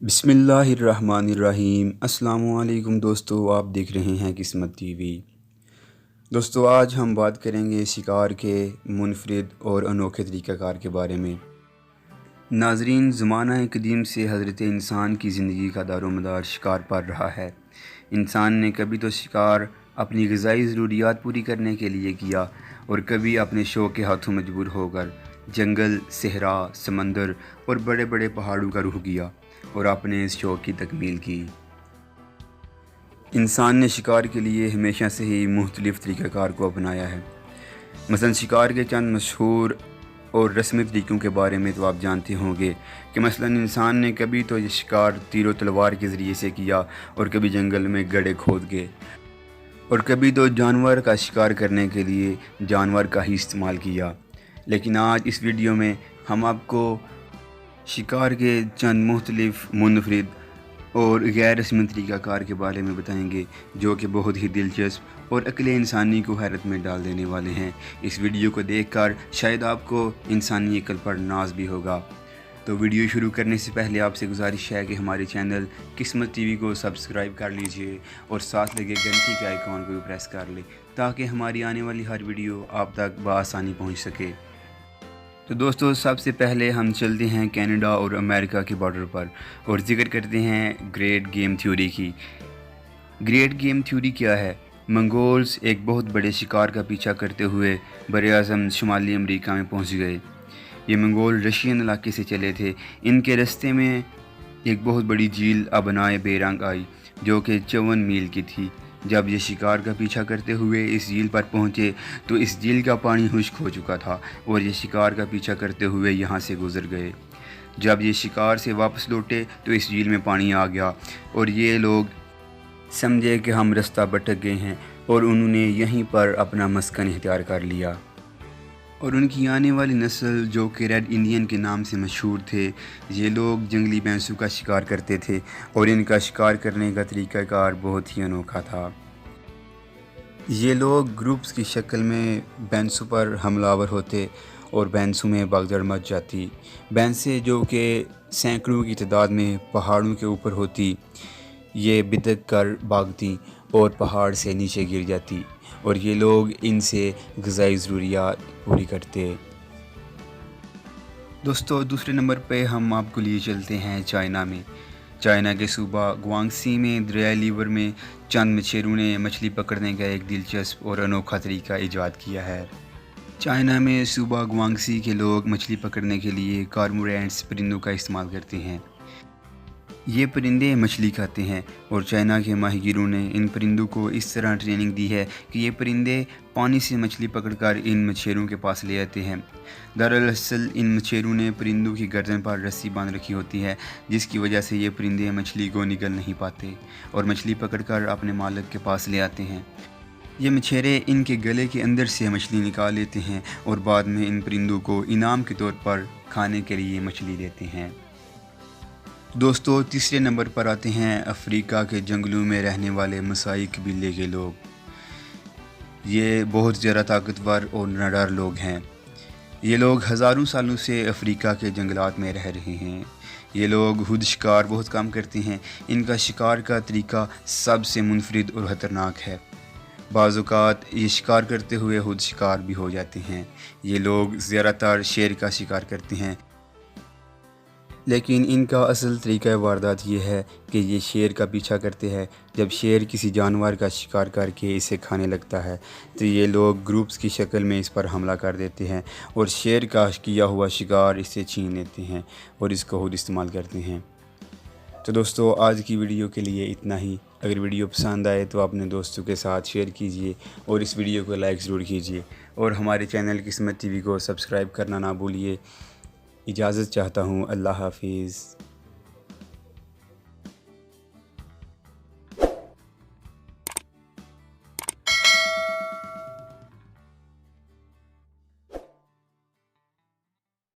बिस्मिल्लाहिर्रहमानिर्रहीम। अस्सलाम वालेकुम दोस्तों, आप देख रहे हैं किस्मत टीवी। दोस्तों, आज हम बात करेंगे शिकार के मुनफरिद और अनोखे तरीक़ाकार के बारे में। नाज़रीन, ज़माना कदीम से हज़रत इंसान की ज़िंदगी का दारोमदार शिकार पर रहा है। इंसान ने कभी तो शिकार अपनी ग़िज़ाई ज़रूरियात पूरी करने के लिए किया और कभी अपने शौक़ के हाथों मजबूर होकर जंगल, सहरा, समंदर और बड़े बड़े पहाड़ों का रुख किया और अपने इस शौक़ की तकमील की। इंसान ने शिकार के लिए हमेशा से ही मुख्तलिफ़ तरीक़ाकार को अपनाया है। मसलन शिकार के चंद मशहूर और रस्मी तरीक़ों के बारे में तो आप जानते होंगे कि मसलन इंसान ने कभी तो ये शिकार तीर व तलवार के ज़रिए से किया और कभी जंगल में गड्ढे खोद के, और कभी तो जानवर का शिकार करने के लिए जानवर का ही इस्तेमाल किया। लेकिन आज इस वीडियो में हम आपको शिकार के चंद मुख्तलिफ़ मुनफरिद और गैर रस्मी तरीक़ाकार के बारे में बताएंगे, जो कि बहुत ही दिलचस्प और अक्ल इंसानी को हैरत में डाल देने वाले हैं। इस वीडियो को देखकर शायद आपको इंसानी अक्ल पर नाज भी होगा। तो वीडियो शुरू करने से पहले आपसे गुजारिश है कि हमारे चैनल किस्मत टीवी को सब्सक्राइब कर लीजिए और साथ लगे घंटी के आइकॉन को भी प्रेस कर लें, ताकि हमारी आने वाली हर वीडियो आप तक बआसानी पहुँच सके। तो दोस्तों, सबसे पहले हम चलते हैं कनाडा और अमेरिका के बॉर्डर पर और ज़िक्र करते हैं ग्रेट गेम थ्योरी की। ग्रेट गेम थ्योरी क्या है? मंगोल्स एक बहुत बड़े शिकार का पीछा करते हुए बरआज़म शुमाली अमेरिका में पहुंच गए। ये मंगोल रशियन इलाके से चले थे। इनके रास्ते में एक बहुत बड़ी झील अबनाए बेरंग आई, जो कि 54 मील की थी। जब ये शिकार का पीछा करते हुए इस झील पर पहुँचे तो इस झील का पानी खुश्क हो चुका था और ये शिकार का पीछा करते हुए यहाँ से गुज़र गए। जब ये शिकार से वापस लौटे तो इस झील में पानी आ गया और ये लोग समझे कि हम रास्ता भटक गए हैं और उन्होंने यहीं पर अपना मस्कन इख्तियार कर लिया। और उनकी आने वाली नस्ल, जो कि रेड इंडियन के नाम से मशहूर थे, ये लोग जंगली भैंसों का शिकार करते थे और इनका शिकार करने का तरीक़ाकार बहुत ही अनोखा था। ये लोग ग्रुप्स की शक्ल में भैंसों पर हमलावर होते और भैंसों में भगदड़ मच जाती। भैंसें, जो कि सैकड़ों की तादाद में पहाड़ों के ऊपर होती, ये बिदक कर भागती और पहाड़ से नीचे गिर जाती और ये लोग इनसे ग़िज़ाई ज़रूरियात पूरी करते। दोस्तों, दूसरे नंबर पे हम आपको लिए चलते हैं चाइना में। चाइना के सूबा गुआंगसी में दरियाई लीवर में चंद मछेरों ने मछली पकड़ने का एक दिलचस्प और अनोखा तरीका ईजाद किया है। चाइना में सूबा गुआंगसी के लोग मछली पकड़ने के लिए कॉर्मोरेंट्स परिंदों का इस्तेमाल करते हैं। ये परिंदे मछली खाते हैं और चाइना के माहिगीरों ने इन परिंदों को इस तरह ट्रेनिंग दी है कि ये परिंदे पानी से मछली पकड़कर इन मछेरों के पास ले आते हैं। दरअसल इन मछेरों ने परिंदों की गर्दन पर रस्सी बांध रखी होती है, जिसकी वजह से ये परिंदे मछली को निगल नहीं पाते और मछली पकड़कर अपने मालिक के पास ले आते हैं। ये मछेरे इनके गले के अंदर से मछली निकाल लेते हैं और बाद में इन परिंदों को इनाम के तौर पर खाने के लिए मछली देते हैं। दोस्तों, तीसरे नंबर पर आते हैं अफ्रीका के जंगलों में रहने वाले मसाई कबीले के लोग। ये बहुत ज़्यादा ताकतवर और निडर लोग हैं। ये लोग हज़ारों सालों से अफ्रीका के जंगलात में रह रहे हैं। ये लोग खुद शिकार बहुत कम करते हैं। इनका शिकार का तरीका सबसे मुनफरिद और ख़तरनाक है। बाज़ औक़ात ये शिकार करते हुए खुद शिकार भी हो जाते हैं। ये लोग ज़्यादातर शेर का शिकार करते हैं, लेकिन इनका असल तरीक़ा वारदात ये है कि ये शेर का पीछा करते हैं। जब शेर किसी जानवर का शिकार करके इसे खाने लगता है तो ये लोग ग्रुप्स की शक्ल में इस पर हमला कर देते हैं और शेर का किया हुआ शिकार इससे छीन लेते हैं और इसको खुद इस्तेमाल करते हैं। तो दोस्तों, आज की वीडियो के लिए इतना ही। अगर वीडियो पसंद आए तो अपने दोस्तों के साथ शेयर कीजिए और इस वीडियो को लाइक ज़रूर कीजिए और हमारे चैनल किस्मत टीवी को सब्सक्राइब करना ना भूलिए। इजाज़त चाहता हूँ। अल्लाह हाफिज़।